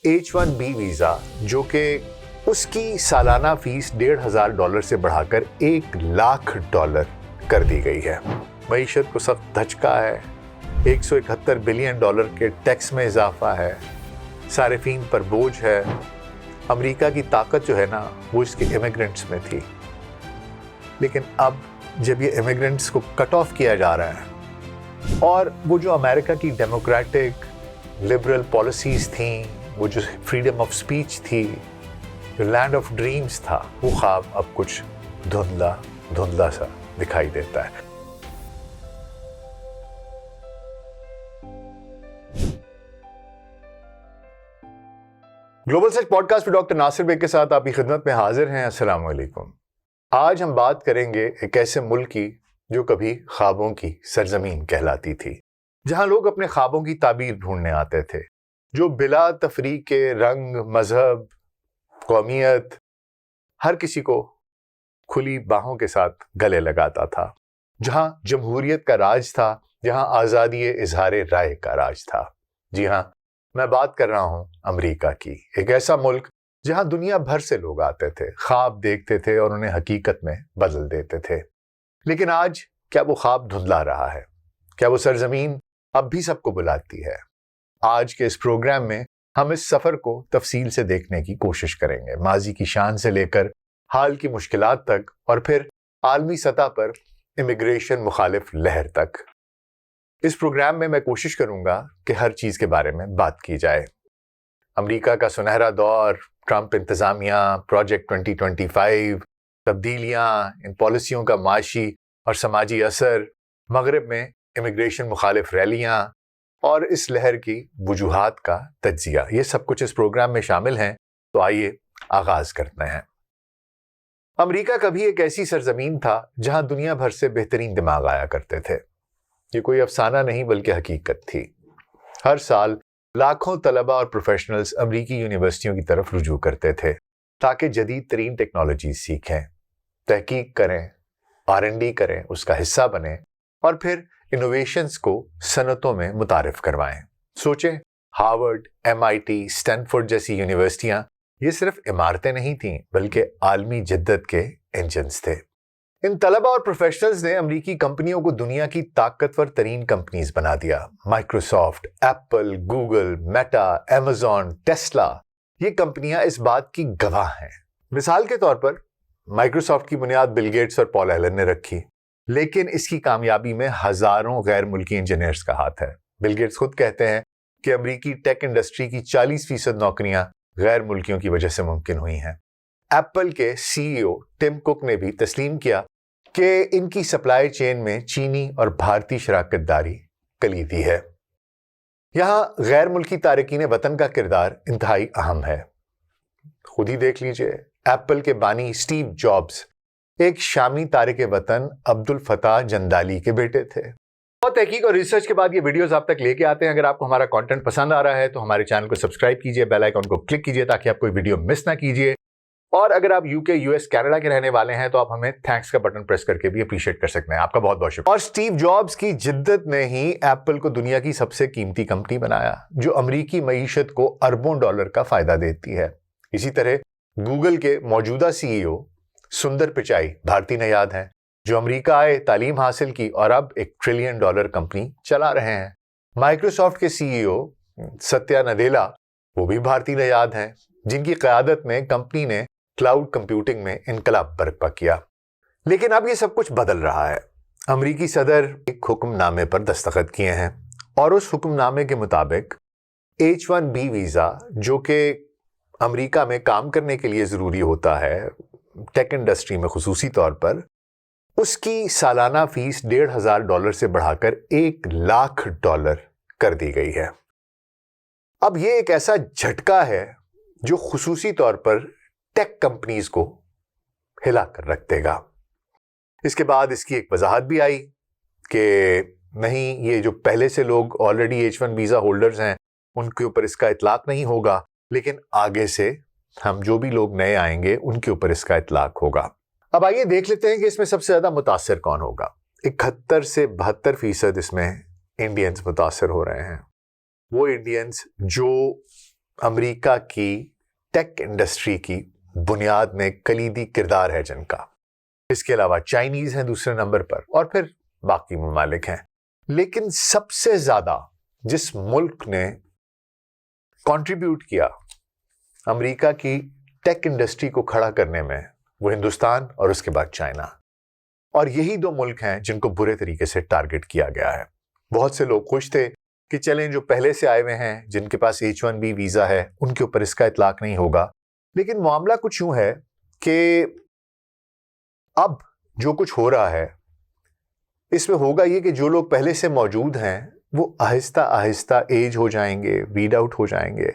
H1B visa جو کہ اس کی سالانہ فیس $1,500 سے بڑھا کر $1,00,000 کر دی گئی ہے۔ معیشت کو سخت دھچکا ہے، $171 بلین کے ٹیکس میں اضافہ ہے، صارفین پر بوجھ ہے۔ امریکہ کی طاقت جو ہے نا وہ اس کے امیگرنٹس میں تھی، لیکن اب جب یہ امیگرنٹس کو کٹ آف کیا جا رہا ہے اور وہ جو امریکہ کی ڈیموکریٹک لبرل پالیسیز تھیں، وہ جو فریڈم آف سپیچ تھی، جو لینڈ آف ڈریمز تھا، وہ خواب اب کچھ دھندلا سا دکھائی دیتا ہے۔ گلوبل سچ پوڈ کاسٹ پہ ڈاکٹر ناصر بیگ کے ساتھ آپ کی خدمت میں حاضر ہیں۔ السلام علیکم۔ آج ہم بات کریں گے ایک ایسے ملک کی جو کبھی خوابوں کی سرزمین کہلاتی تھی، جہاں لوگ اپنے خوابوں کی تعبیر ڈھونڈنے آتے تھے، جو بلا تفریق رنگ، مذہب، قومیت، ہر کسی کو کھلی باہوں کے ساتھ گلے لگاتا تھا، جہاں جمہوریت کا راج تھا، جہاں آزادی اظہار رائے کا راج تھا۔ جی ہاں، میں بات کر رہا ہوں امریکہ کی، ایک ایسا ملک جہاں دنیا بھر سے لوگ آتے تھے، خواب دیکھتے تھے اور انہیں حقیقت میں بدل دیتے تھے۔ لیکن آج کیا وہ خواب دھندلا رہا ہے؟ کیا وہ سرزمین اب بھی سب کو بلاتی ہے؟ آج کے اس پروگرام میں ہم اس سفر کو تفصیل سے دیکھنے کی کوشش کریں گے، ماضی کی شان سے لے کر حال کی مشکلات تک، اور پھر عالمی سطح پر امیگریشن مخالف لہر تک۔ اس پروگرام میں کوشش کروں گا کہ ہر چیز کے بارے میں بات کی جائے۔ امریکہ کا سنہرا دور، ٹرمپ انتظامیہ، پروجیکٹ 2025، تبدیلیاں، ان پالیسیوں کا معاشی اور سماجی اثر، مغرب میں امیگریشن مخالف ریلیاں اور اس لہر کی وجوہات کا تجزیہ، یہ سب کچھ اس پروگرام میں شامل ہیں۔ تو آئیے آغاز کرتے ہیں۔ امریکہ کبھی ایک ایسی سرزمین تھا جہاں دنیا بھر سے بہترین دماغ آیا کرتے تھے۔ یہ کوئی افسانہ نہیں بلکہ حقیقت تھی۔ ہر سال لاکھوں طلباء اور پروفیشنلز امریکی یونیورسٹیوں کی طرف رجوع کرتے تھے تاکہ جدید ترین ٹیکنالوجیز سیکھیں، تحقیق کریں، R&D کریں، اس کا حصہ بنیں اور پھر انوویشنز کو صنعتوں میں متعارف کروائیں۔ سوچیں، ہارورڈ، MIT، اسٹینفورڈ جیسی یونیورسٹیاں یہ صرف عمارتیں نہیں تھیں بلکہ عالمی جدت کے انجنز تھے۔ ان طلباء اور پروفیشنلز نے امریکی کمپنیوں کو دنیا کی طاقتور ترین کمپنیز بنا دیا۔ Microsoft, apple, Google, meta, Amazon, Tesla, یہ کمپنیاں اس بات کی گواہ ہیں۔ مثال کے طور پر مائکروسافٹ کی بنیاد بل گیٹس اور پال ایلن نے رکھی، لیکن اس کی کامیابی میں ہزاروں غیر ملکی انجینئرز کا ہاتھ ہے۔ بل گیٹس خود کہتے ہیں کہ امریکی ٹیک انڈسٹری کی 40% نوکریاں غیر ملکیوں کی وجہ سے ممکن ہوئی ہیں۔ ایپل کے CEO ٹم کک نے بھی تسلیم کیا کہ ان کی سپلائی چین میں چینی اور بھارتی شراکت داری کلیدی ہے۔ یہاں غیر ملکی تارکین وطن کا کردار انتہائی اہم ہے۔ خود ہی دیکھ لیجئے، ایپل کے بانی اسٹیو جابز ایک شامی تارک وطن عبدالفتاح جندالی کے بیٹے تھے۔ بہت تحقیق اور ریسرچ کے بعد یہ ویڈیوز آپ تک لے کے آتے ہیں۔ اگر آپ کو ہمارا کانٹینٹ پسند آ رہا ہے تو ہمارے چینل کو سبسکرائب کیجئے، بیل آئیکن کو کلک کیجئے تاکہ آپ کوئی ویڈیو مس نہ کیجئے، اور اگر آپ UK، US، کینیڈا کے رہنے والے ہیں تو آپ ہمیں تھینکس کا بٹن پریس کر کے بھی اپریشیٹ کر سکتے ہیں۔ آپ کا بہت بہت شکریہ۔ اور اسٹیو جابز کی جدت نے ہی ایپل کو دنیا کی سب سے قیمتی کمپنی بنایا، جو امریکی معیشت کو اربوں ڈالر کا فائدہ دیتی ہے۔ اسی طرح گوگل کے موجودہ CEO سندر پچائی بھارتی نژاد ہیں، جو امریکہ آئے، تعلیم حاصل کی اور اب $1 ٹریلین کمپنی چلا رہے ہیں۔ مائکروسافٹ کے CEO ستیا نڈیلا وہ بھی بھارتی نژاد ہیں، جن کی قیادت میں کمپنی نے کلاؤڈ کمپیوٹنگ میں انقلاب برپا کیا۔ لیکن اب یہ سب کچھ بدل رہا ہے۔ امریکی صدر ایک حکم نامے پر دستخط کیے ہیں اور اس حکم نامے کے مطابق H1B ویزا جو کہ امریکہ میں کام کرنے کے لیے ضروری ہوتا ہے، ٹیک انڈسٹری میں خصوصی طور پر، اس کی سالانہ فیس $1,500 سے بڑھا کر $1,00,000 کر دی گئی ہے۔ اب یہ ایک ایسا جھٹکا ہے جو خصوصی طور پر ٹیک کمپنیز کو ہلا کر رکھ دے گا۔ اس کے بعد اس کی ایک وضاحت بھی آئی کہ نہیں، یہ جو پہلے سے لوگ آلریڈی H1 ویزا ہولڈرز ہیں ان کے اوپر اس کا اطلاق نہیں ہوگا، لیکن آگے سے ہم جو بھی لوگ نئے آئیں گے ان کے اوپر اس کا اطلاق ہوگا۔ اب آئیے دیکھ لیتے ہیں کہ اس میں سب سے زیادہ متاثر کون ہوگا۔ 71 سے 72% اس میں انڈینز متاثر ہو رہے ہیں۔ وہ انڈینز جو امریکہ کی ٹیک انڈسٹری کی بنیاد میں کلیدی کردار ہے جن کا. اس کے علاوہ چائنیز ہیں دوسرے نمبر پر اور پھر باقی ممالک ہیں. لیکن سب سے زیادہ جس ملک نے کنٹریبیوٹ کیا امریکہ کی ٹیک انڈسٹری کو کھڑا کرنے میں وہ ہندوستان اور اس کے بعد چائنا. اور یہی دو ملک ہیں جن کو برے طریقے سے ٹارگٹ کیا گیا ہے. بہت سے لوگ خوش تھے کہ چلیں جو پہلے سے آئے ہوئے ہیں جن کے پاس H1B ویزا ہے ان کے اوپر اس کا اطلاق نہیں ہوگا. لیکن معاملہ کچھ یوں ہے کہ اب جو کچھ ہو رہا ہے اس میں ہوگا یہ کہ جو لوگ پہلے سے موجود ہیں وہ آہستہ آہستہ ایج ہو جائیں گے, ویڈ آؤٹ ہو جائیں گے.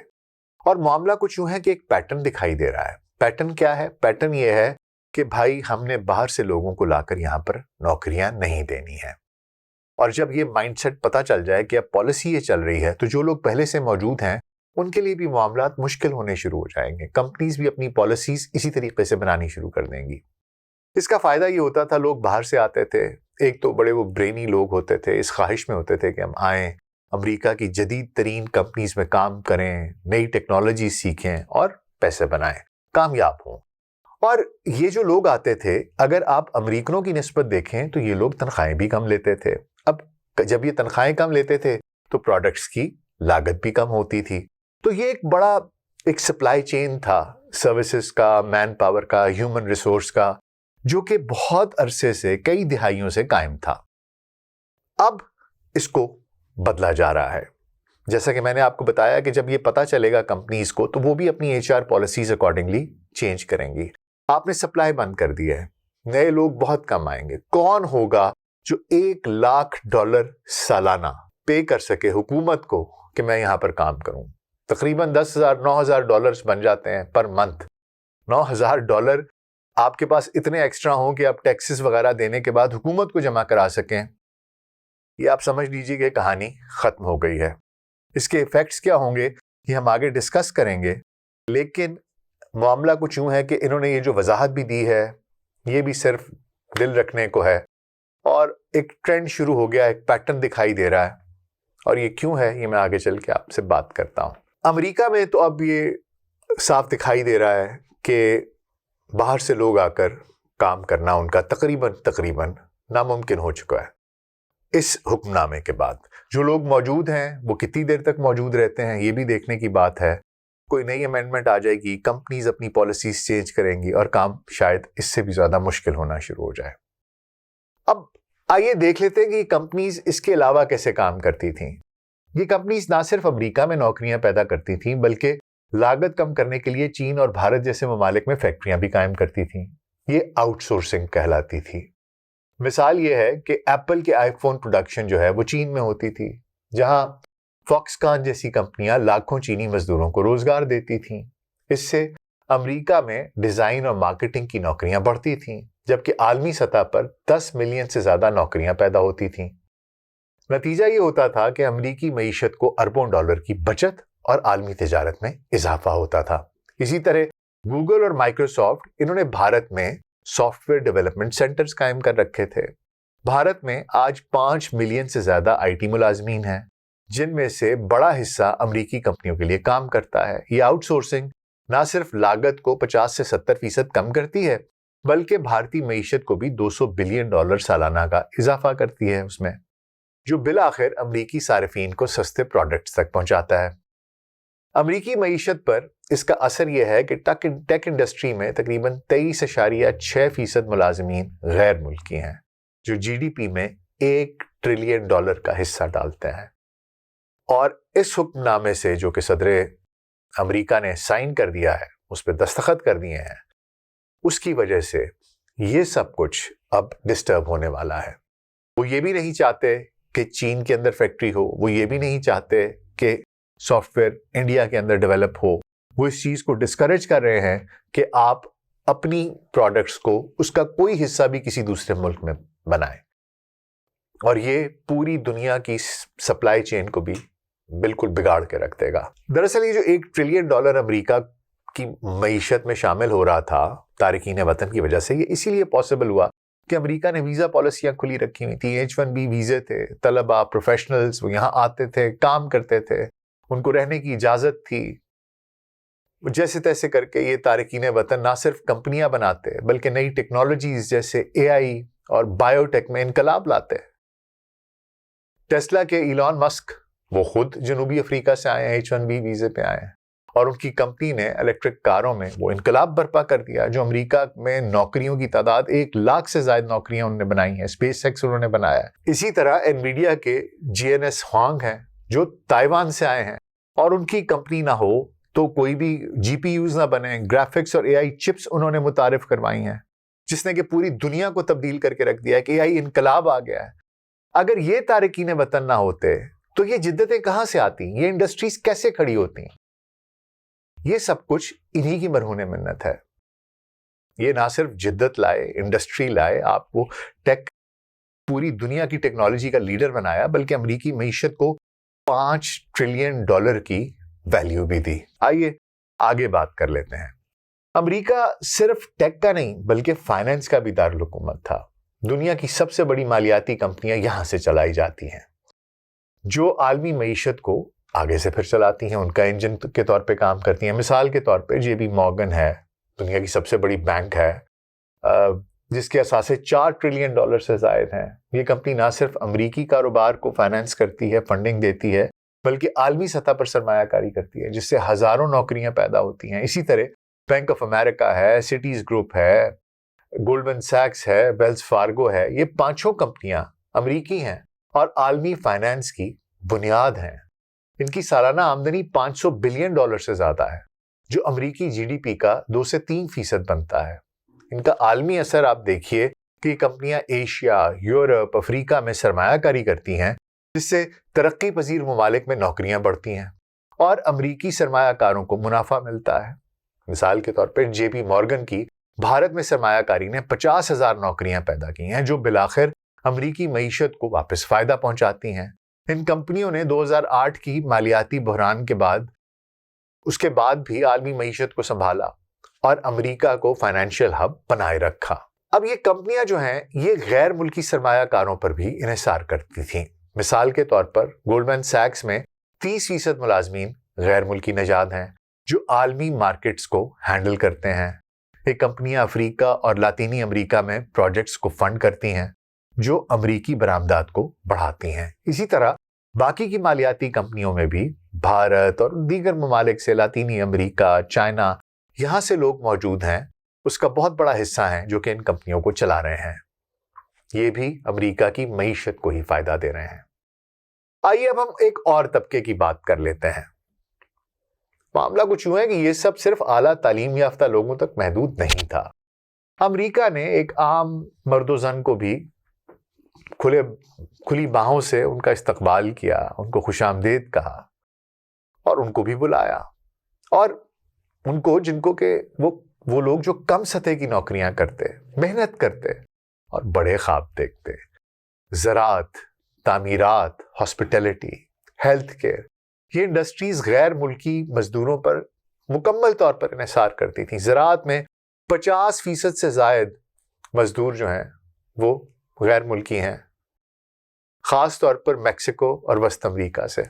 اور معاملہ کچھ یوں ہے کہ ایک پیٹرن دکھائی دے رہا ہے. پیٹرن کیا ہے؟ پیٹرن یہ ہے کہ بھائی ہم نے باہر سے لوگوں کو لا کر یہاں پر نوکریاں نہیں دینی ہیں. اور جب یہ مائنڈ سیٹ پتہ چل جائے کہ اب پالیسی یہ چل رہی ہے تو جو لوگ پہلے سے موجود ہیں ان کے لیے بھی معاملات مشکل ہونے شروع ہو جائیں گے. کمپنیز بھی اپنی پالیسیز اسی طریقے سے بنانی شروع کر دیں گی. اس کا فائدہ یہ ہوتا تھا لوگ باہر سے آتے تھے, ایک تو بڑے وہ برینی لوگ ہوتے تھے, اس خواہش میں ہوتے تھے کہ ہم آئیں امریکہ کی جدید ترین کمپنیز میں کام کریں, نئی ٹیکنالوجی سیکھیں اور پیسے بنائیں, کامیاب ہوں. اور یہ جو لوگ آتے تھے اگر آپ امریکنوں کی نسبت دیکھیں تو یہ لوگ تنخواہیں بھی کم لیتے تھے. اب جب یہ تنخواہیں کم لیتے تھے تو پروڈکٹس کی لاگت بھی کم ہوتی تھی. تو یہ ایک بڑا ایک سپلائی چین تھا سروسز کا, مین پاور کا, ہیومن ریسورس کا, جو کہ بہت عرصے سے کئی دہائیوں سے قائم تھا. اب اس کو بدلا جا رہا ہے. جیسا کہ میں نے آپ کو بتایا کہ جب یہ پتا چلے گا کمپنیز کو تو وہ بھی اپنی HR پالیسیز اکارڈنگلی چینج کریں گی. آپ نے سپلائی بند کر دی ہے, نئے لوگ بہت کم آئیں گے. کون ہوگا جو $1,00,000 سالانہ پے کر سکے حکومت کو کہ میں یہاں پر کام کروں؟ تقریباً $10,000-9,000 بن جاتے ہیں پر منتھ. $9,000 آپ کے پاس اتنے ایکسٹرا ہوں کہ آپ ٹیکسز وغیرہ دینے کے بعد حکومت کو جمع کرا سکیں. یہ آپ سمجھ لیجیے کہ کہانی ختم ہو گئی ہے. اس کے ایفیکٹس کیا ہوں گے یہ ہم آگے ڈسکس کریں گے. لیکن معاملہ کچھ یوں ہے کہ انہوں نے یہ جو وضاحت بھی دی ہے یہ بھی صرف دل رکھنے کو ہے اور ایک ٹرینڈ شروع ہو گیا, ایک پیٹرن دکھائی دے رہا ہے. اور یہ کیوں ہے یہ میں آگے چل کے آپ سے بات کرتا ہوں. امریکہ میں تو اب یہ صاف دکھائی دے رہا ہے کہ باہر سے لوگ آ کر کام کرنا ان کا تقریباً ناممکن ہو چکا ہے. اس حکم نامے کے بعد جو لوگ موجود ہیں وہ کتنی دیر تک موجود رہتے ہیں یہ بھی دیکھنے کی بات ہے. کوئی نئی امینڈمنٹ آ جائے گی, کمپنیز اپنی پالیسیز چینج کریں گی اور کام شاید اس سے بھی زیادہ مشکل ہونا شروع ہو جائے. اب آئیے دیکھ لیتے ہیں کہ یہ کمپنیز اس کے علاوہ کیسے کام کرتی تھیں. یہ کمپنیز نہ صرف امریکہ میں نوکریاں پیدا کرتی تھیں بلکہ لاگت کم کرنے کے لیے چین اور بھارت جیسے ممالک میں فیکٹریاں بھی قائم کرتی تھیں. یہ آؤٹ سورسنگ کہلاتی تھی. مثال یہ ہے کہ ایپل کے آئی فون پروڈکشن جو ہے وہ چین میں ہوتی تھی, جہاں فاکس کان جیسی کمپنیاں لاکھوں چینی مزدوروں کو روزگار دیتی تھیں. اس سے امریکہ میں ڈیزائن اور مارکیٹنگ کی نوکریاں بڑھتی تھیں جبکہ عالمی سطح پر 10 ملین سے زیادہ نوکریاں پیدا ہوتی تھیں. نتیجہ یہ ہوتا تھا کہ امریکی معیشت کو اربوں ڈالر کی بچت اور عالمی تجارت میں اضافہ ہوتا تھا. اسی طرح گوگل اور مائکروسافٹ انہوں نے بھارت میں سافٹ ویئر ڈیولپمنٹ سینٹرز قائم کر رکھے تھے. بھارت میں آج 5 ملین سے زیادہ IT ملازمین ہیں جن میں سے بڑا حصہ امریکی کمپنیوں کے لیے کام کرتا ہے. یہ آؤٹ سورسنگ نہ صرف لاگت کو 50 سے 70% کم کرتی ہے بلکہ بھارتی معیشت کو بھی $200 بلین سالانہ کا اضافہ کرتی ہے اس میں, جو بالآخر امریکی صارفین کو سستے پروڈکٹس تک پہنچاتا ہے. امریکی معیشت پر اس کا اثر یہ ہے کہ ٹیک انڈسٹری میں تقریباً 23.6% ملازمین غیر ملکی ہیں جو GDP میں $1 ٹریلین کا حصہ ڈالتے ہیں. اور اس حکم نامے سے جو کہ صدر امریکہ نے سائن کر دیا ہے, اس پہ دستخط کر دیے ہیں, اس کی وجہ سے یہ سب کچھ اب ڈسٹرب ہونے والا ہے. وہ یہ بھی نہیں چاہتے کہ چین کے اندر فیکٹری ہو, وہ یہ بھی نہیں چاہتے کہ سافٹ ویئر انڈیا کے اندر ڈیولپ ہو. وہ اس چیز کو ڈسکریج کر رہے ہیں کہ آپ اپنی پروڈکٹس کو اس کا کوئی حصہ بھی کسی دوسرے ملک میں بنائیں. اور یہ پوری دنیا کی سپلائی چین کو بھی بالکل بگاڑ کے رکھ دے گا. دراصل یہ جو $1 ٹریلین امریکہ کی معیشت میں شامل ہو رہا تھا تارکین وطن کی وجہ سے, یہ اسی لیے پاسبل ہوا کہ امریکہ نے ویزا پالیسیاں کھلی رکھی ہوئی تھی. H1B ویزے تھے, طلباء پروفیشنلز وہ یہاں آتے تھے, کام کرتے تھے, ان کو رہنے کی اجازت تھی. جیسے تیسے کر کے یہ تارکین وطن نہ صرف کمپنیاں بناتے بلکہ نئی ٹیکنالوجیز جیسے AI اور بایوٹیک میں انقلاب لاتے. ٹیسلا کے ایلان مسک وہ خود جنوبی افریقہ سے آئے ہیں, H1B ویزے پہ آئے ہیں, اور ان کی کمپنی نے الیکٹرک کاروں میں وہ انقلاب برپا کر دیا جو امریکہ میں نوکریوں کی تعداد 1 لاکھ سے زائد نوکریاں انہوں نے بنائی ہیں. اسپیس ایکس انہوں نے بنایا ہے. اسی طرح انویڈیا کے GNS ہوانگ ہیں جو تائیوان سے آئے ہیں, اور ان کی کمپنی نہ ہو تو کوئی بھی GPUs نہ بنے. گرافکس اور AI چپس انہوں نے متعارف کروائی ہیں جس نے کہ پوری دنیا کو تبدیل کر کے رکھ دیا ہے کہ AI انقلاب آ گیا ہے. اگر یہ تارکین وطن نہ ہوتے تو یہ جدتیں کہاں سے آتی, یہ انڈسٹریز کیسے کھڑی ہوتی؟ یہ سب کچھ انہی کی مرہون منت ہے. یہ نہ صرف جدت لائے, انڈسٹری لائے, آپ کو ٹیک پوری دنیا کی ٹیکنالوجی کا لیڈر بنایا, بلکہ امریکی معیشت کو $5 ٹریلین کی ویلیو بھی دی. آئیے آگے بات کر لیتے ہیں. امریکہ صرف ٹیک کا نہیں بلکہ فائنانس کا بھی دارالحکومت تھا. دنیا کی سب سے بڑی مالیاتی کمپنیاں یہاں سے چلائی جاتی ہیں جو عالمی معیشت کو آگے سے پھر چلاتی ہیں, ان کا انجن کے طور پہ کام کرتی ہیں. مثال کے طور پہ JP مورگن ہے, دنیا کی سب سے بڑی بینک ہے جس کے اثاثے $4 ٹریلین سے زائد ہیں. یہ کمپنی نہ صرف امریکی کاروبار کو فائنانس کرتی ہے, فنڈنگ دیتی ہے, بلکہ عالمی سطح پر سرمایہ کاری کرتی ہے جس سے ہزاروں نوکریاں پیدا ہوتی ہیں. اسی طرح بینک آف امریکہ ہے, سٹیز گروپ ہے, گولڈمن سیکس ہے, ویلز فارگو ہے. یہ 5 کمپنیاں امریکی ہیں اور عالمی فائنانس کی بنیاد ہیں. ان کی سالانہ آمدنی $500 بلین سے زیادہ ہے جو امریکی GDP کا 2 سے 3% بنتا ہے. ان کا عالمی اثر آپ دیکھیے کہ یہ کمپنیاں ایشیا, یورپ, افریقہ میں سرمایہ کاری کرتی ہیں جس سے ترقی پذیر ممالک میں نوکریاں بڑھتی ہیں اور امریکی سرمایہ کاروں کو منافع ملتا ہے. مثال کے طور پر JP مورگن کی بھارت میں سرمایہ کاری نے 50,000 نوکریاں پیدا کی ہیں جو بالآخر امریکی معیشت کو واپس فائدہ پہنچاتی ہیں. ان کمپنیوں نے 2008 کی مالیاتی بحران کے بعد اس کے بعد بھی عالمی معیشت کو سنبھالا اور امریکہ کو فائنینشیل ہب بنائے رکھا. اب یہ کمپنیاں جو ہیں یہ غیر ملکی سرمایہ کاروں پر بھی انحصار کرتی تھیں. مثال کے طور پر گولڈمن سیکس میں 30% ملازمین غیر ملکی نژاد ہیں جو عالمی مارکیٹس کو ہینڈل کرتے ہیں. یہ کمپنیاں افریقہ اور لاطینی امریکہ میں پروجیکٹس کو فنڈ کرتی ہیں جو امریکی برآمدات کو بڑھاتی ہیں. اسی طرح باقی کی مالیاتی کمپنیوں میں بھی بھارت اور دیگر ممالک سے, لاطینی امریکہ, چائنا, یہاں سے لوگ موجود ہیں. اس کا بہت بڑا حصہ ہیں جو کہ ان کمپنیوں کو چلا رہے ہیں. یہ بھی امریکہ کی معیشت کو ہی فائدہ دے رہے ہیں. آئیے اب ہم ایک اور طبقے کی بات کر لیتے ہیں. معاملہ کچھ یوں ہے کہ یہ سب صرف اعلیٰ تعلیم یافتہ لوگوں تک محدود نہیں تھا. امریکہ نے ایک عام مرد و زن کو بھی کھلی باہوں سے ان کا استقبال کیا, ان کو خوش آمدید کہا اور ان کو بھی بلایا. اور ان کو جن کو کہ وہ لوگ جو کم سطح کی نوکریاں کرتے, محنت کرتے اور بڑے خواب دیکھتے, زراعت, تعمیرات, ہاسپٹیلٹی, ہیلتھ کیئر, یہ انڈسٹریز غیر ملکی مزدوروں پر مکمل طور پر انحصار کرتی تھیں. زراعت میں 50% سے زائد مزدور جو ہیں وہ غیر ملکی ہیں, خاص طور پر میکسیکو اور وسط امریکہ سے.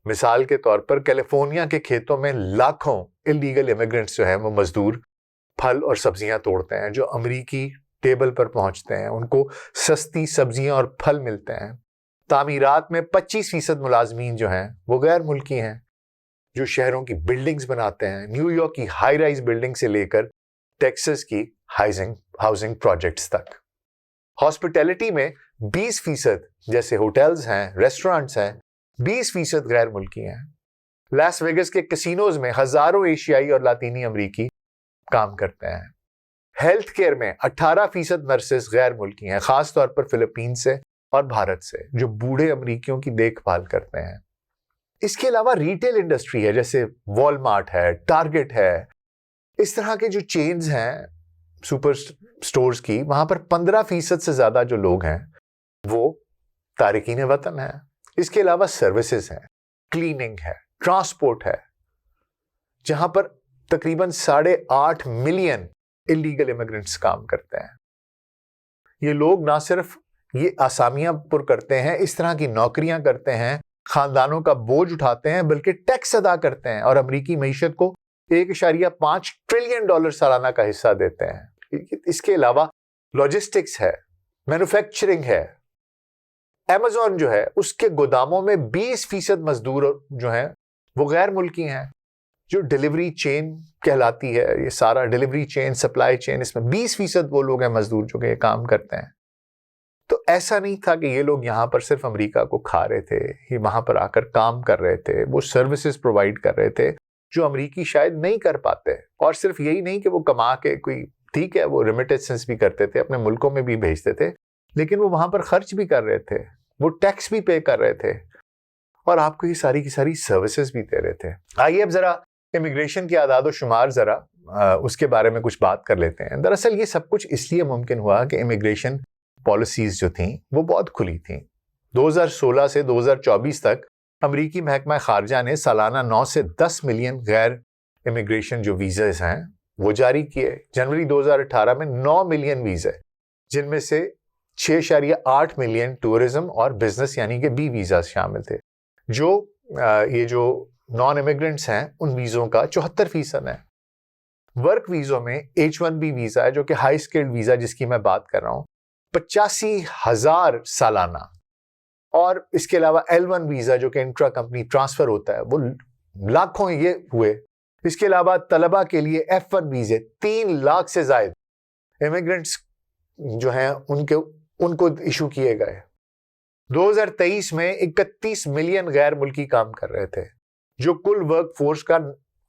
مثال کے طور پر کیلیفورنیا کے کھیتوں میں لاکھوں اللیگل امیگرنٹس جو ہیں وہ مزدور پھل اور سبزیاں توڑتے ہیں جو امریکی ٹیبل پر پہنچتے ہیں. ان کو سستی سبزیاں اور پھل ملتے ہیں. تعمیرات میں 25% ملازمین جو ہیں وہ غیر ملکی ہیں جو شہروں کی بلڈنگز بناتے ہیں, نیو یارک کی ہائی رائز بلڈنگ سے لے کر ٹیکسس کی ہاؤسنگ پروجیکٹس تک. ہاسپٹیلٹی میں 20% جیسے ہوٹلز ہیں, ریسٹورانٹس ہیں, 20% غیر ملکی ہیں. لاس ویگس کے کسینوز میں ہزاروں ایشیائی اور لاطینی امریکی کام کرتے ہیں. ہیلتھ کیئر میں 18% نرسز غیر ملکی ہیں, خاص طور پر فلپین سے اور بھارت سے, جو بوڑھے امریکیوں کی دیکھ بھال کرتے ہیں. اس کے علاوہ ریٹیل انڈسٹری ہے جیسے والمارٹ ہے, ٹارگٹ ہے, اس طرح کے جو چینز ہیں سپر سٹورز کی, وہاں پر 15% سے زیادہ جو لوگ ہیں وہ تارکین وطن ہیں. اس کے علاوہ سروسز ہیں, کلیننگ ہے, ٹرانسپورٹ ہے, جہاں پر تقریباً 8.5 ملین اللیگل امیگرنٹس کام کرتے ہیں. یہ لوگ نہ صرف یہ آسامیاں پر کرتے ہیں, اس طرح کی نوکریاں کرتے ہیں خاندانوں کا بوجھ اٹھاتے ہیں بلکہ ٹیکس ادا کرتے ہیں اور امریکی معیشت کو 1.5 ٹریلین ڈالر سالانہ کا حصہ دیتے ہیں۔ اس کے علاوہ لاجسٹکس ہے، مینوفیکچرنگ ہے۔ ایمیزون جو ہے اس کے گوداموں میں 20% مزدور جو ہیں وہ غیر ملکی ہیں۔ جو ڈیلیوری چین کہلاتی ہے، یہ سارا ڈیلیوری چین، سپلائی چین، اس میں 20% وہ لوگ ہیں مزدور جو کہ یہ کام کرتے ہیں۔ تو ایسا نہیں تھا کہ یہ لوگ یہاں پر صرف امریکہ کو کھا رہے تھے، یہ وہاں پر آ کر کام کر رہے تھے، وہ سروسز پرووائڈ کر رہے تھے جو امریکی شاید نہیں کر پاتے۔ اور صرف یہی نہیں کہ وہ کما کے کوئی، ٹھیک ہے وہ ریمیٹنسز بھی کرتے تھے، اپنے ملکوں میں بھی بھیجتے تھے، لیکن وہ وہاں پر خرچ بھی کر رہے تھے، وہ ٹیکس بھی پے کر رہے تھے اور آپ کو یہ ساری کی ساری سروسز بھی دے رہے تھے۔ آئیے اب ذرا امیگریشن کے اعداد و شمار ذرا اس کے بارے میں کچھ بات کر لیتے ہیں۔ دراصل یہ سب کچھ اس لیے ممکن ہوا کہ امیگریشن پالیسیز جو تھیں وہ بہت کھلی تھیں۔ 2016 سے 2024 تک امریکی محکمہ خارجہ نے سالانہ 9 سے 10 ملین غیر امیگریشن جو ویزاز ہیں وہ جاری کیے۔ جنوری 2018 میں 9 ملین ویزے، جن میں سے 6.8 ملین ٹورزم اور بزنس یعنی کہ بی ویزاز شامل تھے۔ جو یہ جو نان امیگرنٹس ہیں ان ویزوں کا 74% ہے۔ ورک ویزوں میں H1B ویزا ہے جو کہ ہائی اسکلڈ ویزا جس کی میں بات کر رہا ہوں، 85,000 سالانہ، اور اس کے علاوہ L1 ویزا جو کہ انٹرا کمپنی ٹرانسفر ہوتا ہے وہ لاکھوں یہ ہوئے۔ اس کے علاوہ طلبہ کے لیے F1 ویزے 3 لاکھ سے زائد امیگرنٹس جو ہیں ان کو ایشو کیے گئے۔ 2023 میں 31 ملین غیر ملکی کام کر رہے تھے جو کل ورک فورس کا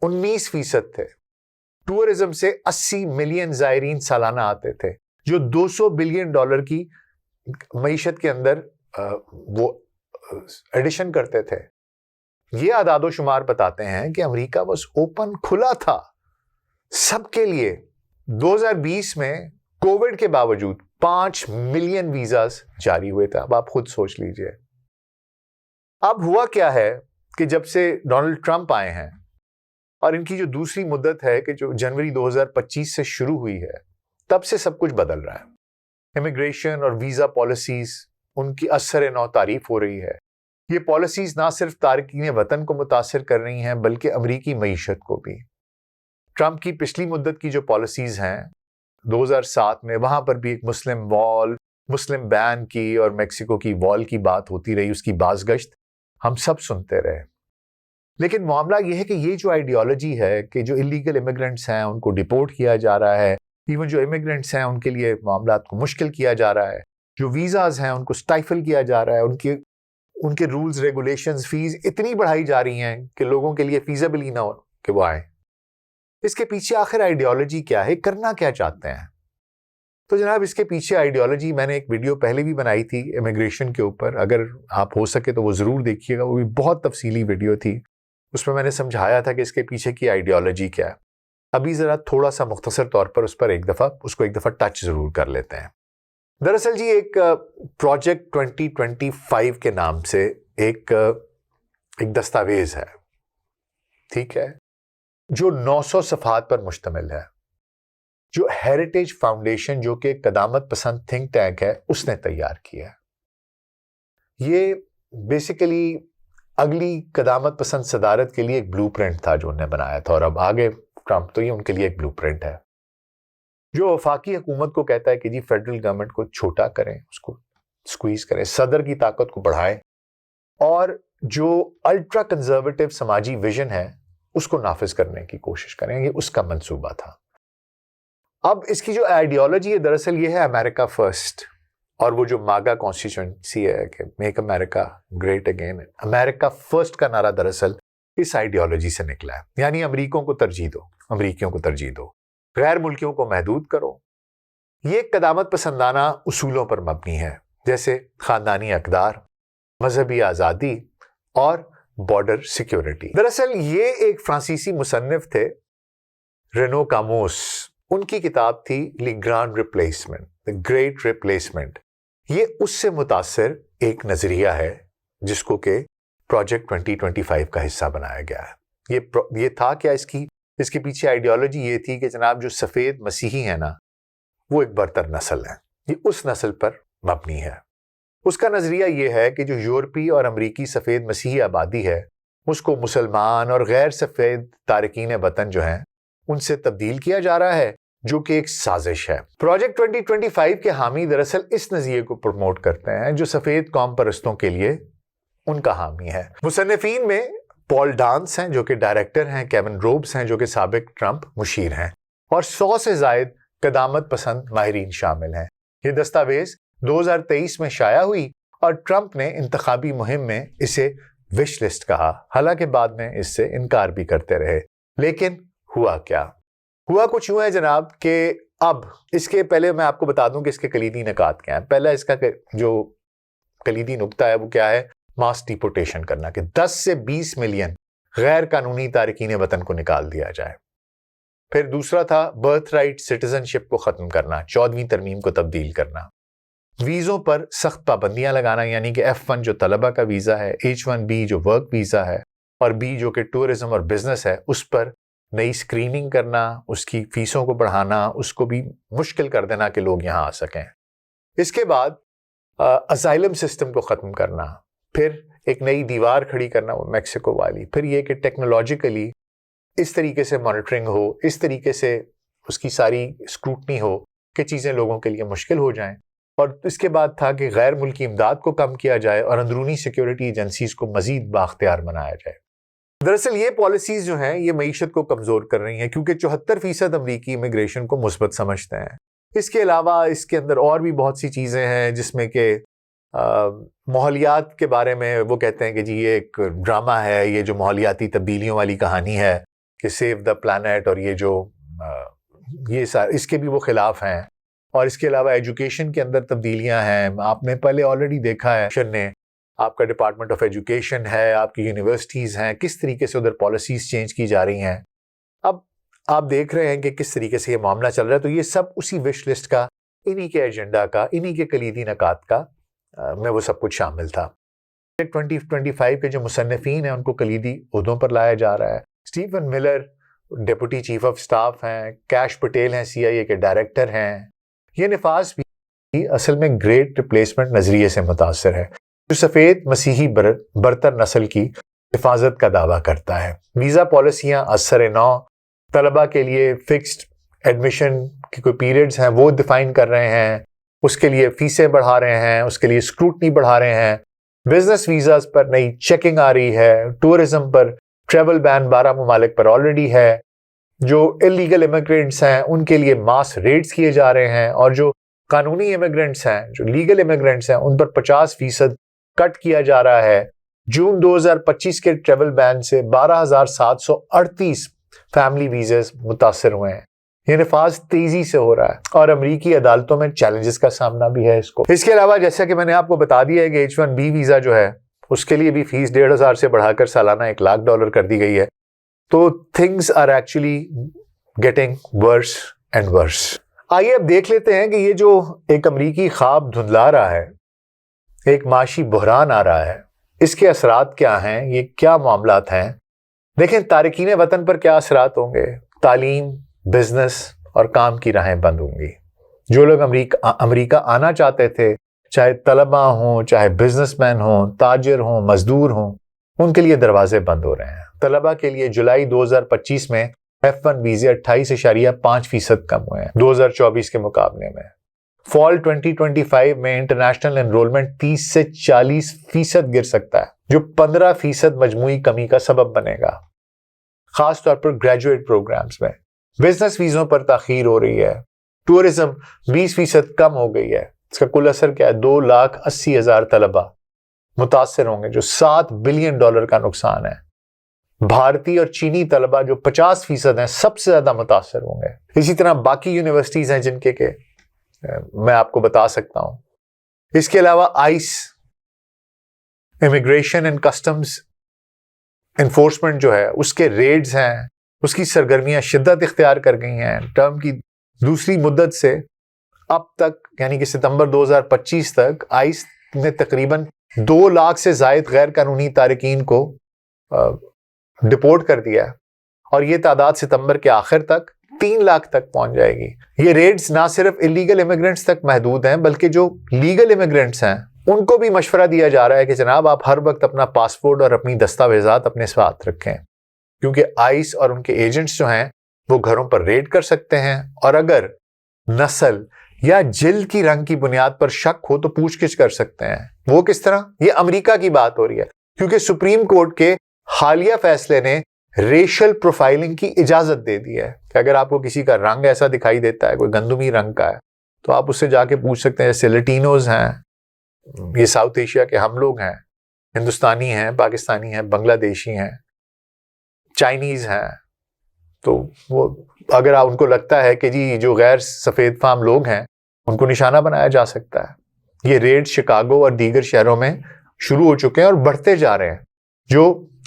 19% تھے۔ ٹورزم سے 80 ملین زائرین سالانہ آتے تھے جو $200 بلین کی معیشت کے اندر وہ ایڈیشن کرتے تھے۔ یہ اعداد و شمار بتاتے ہیں کہ امریکہ بس اوپن کھلا تھا سب کے لیے۔ 2020 میں کووڈ کے باوجود 5 ملین ویزاز جاری ہوئے تھے۔ اب آپ خود سوچ لیجئے۔ اب ہوا کیا ہے کہ جب سے ڈونلڈ ٹرمپ آئے ہیں اور ان کی جو دوسری مدت ہے کہ جو جنوری 2025 سے شروع ہوئی ہے، تب سے سب کچھ بدل رہا ہے۔ امیگریشن اور ویزا پالیسیز ان کی اثر نو تعریف ہو رہی ہے۔ یہ پالیسیز نہ صرف تارکین وطن کو متاثر کر رہی ہیں بلکہ امریکی معیشت کو بھی۔ ٹرمپ کی پچھلی مدت کی جو پالیسیز ہیں 2007 میں، وہاں پر بھی ایک مسلم بین کی اور میکسیکو کی وال کی بات ہوتی رہی، اس کی بازگشت ہم سب سنتے رہے۔ لیکن معاملہ یہ ہے کہ یہ جو آئیڈیالوجی ہے کہ جو انلیگل امیگرنٹس ہیں ان کو ڈیپورٹ کیا جا رہا ہے، ایون جو امیگرنٹس ہیں ان کے لیے معاملات کو مشکل کیا جا رہا ہے، جو ویزاز ہیں ان کو سٹائفل کیا جا رہا ہے، ان کے رولز ریگولیشنز، فیس اتنی بڑھائی جا رہی ہیں کہ لوگوں کے لیے فیزیبل ہی نہ ہو کہ وہ آئیں۔ اس کے پیچھے آخر آئیڈیالوجی کیا ہے، کرنا کیا چاہتے ہیں؟ تو جناب اس کے پیچھے آئیڈیالوجی، میں نے ایک ویڈیو پہلے بھی بنائی تھی امیگریشن کے اوپر، اگر آپ ہو سکے تو وہ ضرور دیکھیے گا، وہ بھی بہت تفصیلی ویڈیو تھی۔ اس میں نے سمجھایا تھا کہ اس کے پیچھے کی آئیڈیالوجی کیا ہے۔ ابھی ذرا تھوڑا سا مختصر طور پر اس کو ایک دفعہ ٹچ ضرور کر لیتے ہیں۔ دراصل جی ایک پروجیکٹ 2025 کے نام سے ایک دستاویز ہے، ٹھیک ہے، جو 900 صفحات پر مشتمل ہے، جو ہیریٹیج فاؤنڈیشن جو کہ قدامت پسند تھنک ٹینک ہے اس نے تیار کیا ہے۔ یہ بیسیکلی اگلی قدامت پسند صدارت کے لیے ایک بلو پرنٹ تھا جو انہیں بنایا تھا، اور اب آگے ٹرمپ تو یہ ان کے لیے ایک بلو پرنٹ ہے جو وفاقی حکومت کو کہتا ہے کہ جی فیڈرل گورنمنٹ کو چھوٹا کریں، اس کو سکویز کریں، صدر کی طاقت کو بڑھائیں، اور جو الٹرا کنزرویٹو سماجی ویژن ہے اس کو نافذ کرنے کی کوشش کریں۔ یہ اس کا منصوبہ تھا۔ اب اس کی جو آئیڈیالوجی ہے دراصل یہ ہے امریکہ فرسٹ، اور وہ جو ماگا کانسٹیٹیوشنسی ہے کہ میک امریکہ گریٹ اگین، امریکہ فرسٹ کا نعرہ دراصل اس آئیڈیالوجی سے نکلا ہے، یعنی امریکیوں کو ترجیح دو، غیر ملکیوں کو محدود کرو۔ یہ قدامت پسندانہ اصولوں پر مبنی ہے، جیسے خاندانی اقدار، مذہبی آزادی اور بارڈر سیکیورٹی۔ دراصل یہ ایک فرانسیسی مصنف تھے، رینو کاموس، ان کی کتاب تھی لی grand replacement, the great replacement. یہ اس سے متاثر ایک نظریہ ہے جس کو کہ پروجیکٹ 2025 کا حصہ بنایا گیا ہے۔ یہ تھا کیا، اس کے پیچھے آئیڈیالوجی یہ تھی کہ جناب جو سفید مسیحی ہیں نا وہ ایک برتر نسل ہے، یہ اس نسل پر مبنی ہے، اس کا نظریہ یہ ہے کہ جو یورپی اور امریکی سفید مسیحی آبادی ہے اس کو مسلمان اور غیر سفید تارکین وطن جو ہیں ان سے تبدیل کیا جا رہا ہے، جو کہ ایک سازش ہے۔ پروجیکٹ 2025 کے حامی دراصل اس نظریے کو پروموٹ کرتے ہیں جو سفید قوم پرستوں کے لیے ان کا حامی ہے۔ مصنفین میں پال ڈانس ہیں جو کہ ڈائریکٹر ہیں، کیون روبس ہیں جو کہ سابق ٹرمپ مشیر ہیں، اور 100 سے زائد قدامت پسند ماہرین شامل ہیں۔ یہ دستاویز 2023 میں شائع ہوئی اور ٹرمپ نے انتخابی مہم میں اسے وش لسٹ کہا، حالانکہ بعد میں اس سے انکار بھی کرتے رہے۔ لیکن ہوا کیا؟ ہوا کچھ یوں ہے جناب کہ اب اس کے پہلے میں آپ کو بتا دوں کہ اس کے کلیدی نکات کیا ہیں۔ پہلا اس کا جو کلیدی نکتہ ہے وہ کیا ہے؟ ماس ڈیپورٹیشن کرنا، کہ 10 سے 20 ملین غیر قانونی تارکین وطن کو نکال دیا جائے۔ پھر دوسرا تھا برتھ رائٹ سٹیزن شپ کو ختم کرنا، 14ویں ترمیم کو تبدیل کرنا، ویزوں پر سخت پابندیاں لگانا، یعنی کہ F1 جو طلبہ کا ویزا ہے، H1B جو ورک ویزا ہے، اور B جو کہ ٹورزم اور بزنس ہے، اس پر نئی اسکریننگ کرنا، اس کی فیسوں کو بڑھانا، اس کو بھی مشکل کر دینا کہ لوگ یہاں آ سکیں۔ اس کے بعد اسائلم سسٹم کو ختم کرنا، پھر ایک نئی دیوار کھڑی کرنا وہ میکسیکو والی، پھر یہ کہ ٹیکنالوجیکلی اس طریقے سے مانیٹرنگ ہو، اس طریقے سے اس کی ساری اسکروٹنی ہو کہ چیزیں لوگوں کے لیے مشکل ہو جائیں۔ اور اس کے بعد تھا کہ غیر ملکی امداد کو کم کیا جائے اور اندرونی سیکیورٹی ایجنسیز کو مزید بااختیار بنایا جائے۔ دراصل یہ پالیسیز جو ہیں یہ معیشت کو کمزور کر رہی ہیں، کیونکہ 74% امریکی امیگریشن کو مثبت سمجھتے ہیں۔ اس کے علاوہ اس کے اندر اور بھی بہت سی چیزیں ہیں جس میں کہ ماحولیات کے بارے میں وہ کہتے ہیں کہ جی یہ ایک ڈرامہ ہے، یہ جو ماحولیاتی تبدیلیوں والی کہانی ہے کہ سیو دا پلانٹ، اور یہ جو اس کے بھی وہ خلاف ہیں۔ اور اس کے علاوہ ایجوکیشن کے اندر تبدیلیاں ہیں، آپ نے پہلے آلریڈی دیکھا ہے نے آپ کا ڈپارٹمنٹ آف ایجوکیشن ہے، آپ کی یونیورسٹیز ہیں، کس طریقے سے ادھر پالیسیز چینج کی جا رہی ہیں۔ اب آپ دیکھ رہے ہیں کہ کس طریقے سے یہ معاملہ چل رہا ہے، تو یہ سب اسی وش لسٹ کا، انہی کے ایجنڈا کا، انہی کے کلیدی نکات کا میں وہ سب کچھ شامل تھا۔ 2025 کے جو مصنفین ہیں ان کو کلیدی عہدوں پر لایا جا رہا ہے۔ Steven Miller deputy chief of staff ہیں، کیش پٹیل ہیں CIA کے ڈائریکٹر ہیں۔ یہ نفاذ بھی اصل میں گریٹ ریپلیسمنٹ نظریے سے متاثر ہے جو سفید مسیحی برتر نسل کی حفاظت کا دعویٰ کرتا ہے۔ ویزا پالیسیاں اثر نو، طلبہ کے لیے فکسڈ ایڈمیشن کے کوئی پیریڈز ہیں وہ ڈیفائن کر رہے ہیں، اس کے لیے فیسیں بڑھا رہے ہیں، اس کے لیے اسکروٹنی بڑھا رہے ہیں، بزنس ویزاز پر نئی چیکنگ آ رہی ہے، ٹورزم پر ٹریول بین 12 ممالک پر آلریڈی ہے، جو الیگل امیگرینٹس ہیں ان کے لیے ماس ریڈز کیے جا رہے ہیں، اور جو قانونی امیگرینٹس ہیں، جو لیگل امیگرینٹس ہیں، ان پر 50% کٹ کیا جا رہا ہے۔ جون 2025 کے ٹریول بین سے 12,738 فیملی ویزز متاثر ہوئے ہیں۔ یہ نفاذ تیزی سے ہو رہا ہے اور امریکی عدالتوں میں چیلنجز کا سامنا بھی ہے اس کو۔ اس کے علاوہ جیسا کہ میں نے آپ کو بتا دیا ہے کہ H1B ویزا جو ہے اس کے لیے بھی فیس 1,500 سے بڑھا کر سالانہ $1,00,000 کر دی گئی ہے۔ تو things are actually getting worse and worse۔ آئیے اب دیکھ لیتے ہیں کہ یہ جو ایک امریکی خواب دھندلا رہا ہے، ایک معاشی بحران آ رہا ہے، اس کے اثرات کیا ہیں، یہ کیا معاملات ہیں۔ دیکھیں تارکین وطن پر کیا اثرات ہوں گے۔ تعلیم، بزنس اور کام کی راہیں بند ہوں گی۔ جو لوگ امریکہ آنا چاہتے تھے، چاہے طلبہ ہوں، چاہے بزنس مین ہوں، تاجر ہوں، مزدور ہوں، ان کے لیے دروازے بند ہو رہے ہیں۔ طلبہ کے لیے جولائی 2025 میں F1 ویزے 28.5% کم ہوئے ہیں 2024 کے مقابلے میں۔ فال 2025 میں انٹرنیشنل انرولمنٹ 30 سے 40% گر سکتا ہے، جو 15% مجموعی کمی کا سبب بنے گا، خاص طور پر گریجویٹ پروگرامز میں۔ بزنس ویزوں پر تاخیر ہو رہی ہے۔ ٹورزم 20% کم ہو گئی ہے۔ اس کا کل اثر کیا ہے؟ 2,80,000 طلبہ متاثر ہوں گے، جو $7 بلین کا نقصان ہے۔ بھارتی اور چینی طلبہ جو 50% ہیں سب سے زیادہ متاثر ہوں گے۔ اسی طرح باقی یونیورسٹیز ہیں جن کے میں آپ کو بتا سکتا ہوں۔ اس کے علاوہ ice immigration and customs enforcement جو ہے اس کے ریڈز ہیں، اس کی سرگرمیاں شدت اختیار کر گئی ہیں۔ ٹرم کی دوسری مدت سے اب تک یعنی کہ ستمبر 2025 تک آئس نے تقریباً 2 لاکھ سے زائد غیر قانونی تارکین کو ڈپورٹ کر دیا ہے، اور یہ تعداد ستمبر کے آخر تک 3 لاکھ تک پہنچ جائے گی۔ یہ ریڈز نہ صرف الیگل امیگرینٹس تک محدود ہیں، بلکہ جو لیگل امیگرینٹس ہیں ان کو بھی مشورہ دیا جا رہا ہے کہ جناب آپ ہر وقت اپنا پاسپورٹ اور اپنی دستاویزات اپنے ساتھ رکھیں، کیونکہ آئس اور ان کے ایجنٹس جو ہیں وہ گھروں پر ریڈ کر سکتے ہیں، اور اگر نسل یا جلد کی رنگ کی بنیاد پر شک ہو تو پوچھ گچھ کر سکتے ہیں۔ وہ کس طرح؟ یہ امریکہ کی بات ہو رہی ہے، کیونکہ سپریم کورٹ کے حالیہ فیصلے نے ریشل پروفائلنگ کی اجازت دے دی ہے کہ اگر آپ کو کسی کا رنگ ایسا دکھائی دیتا ہے، کوئی گندمی رنگ کا ہے، تو آپ اس سے جا کے پوچھ سکتے ہیں۔ جیسے لٹینوز ہیں، یہ ساؤتھ ایشیا کے ہم لوگ ہیں، ہندوستانی ہیں، پاکستانی ہیں، بنگلہ دیشی ہیں، چائنیز ہیں، تو وہ اگر ان کو لگتا ہے کہ جی جو غیر سفید فام لوگ ہیں ان کو نشانہ بنایا جا سکتا ہے۔ یہ ریڈ شکاگو اور دیگر شہروں میں شروع ہو چکے ہیں اور بڑھتے جا رہے ہیں، جو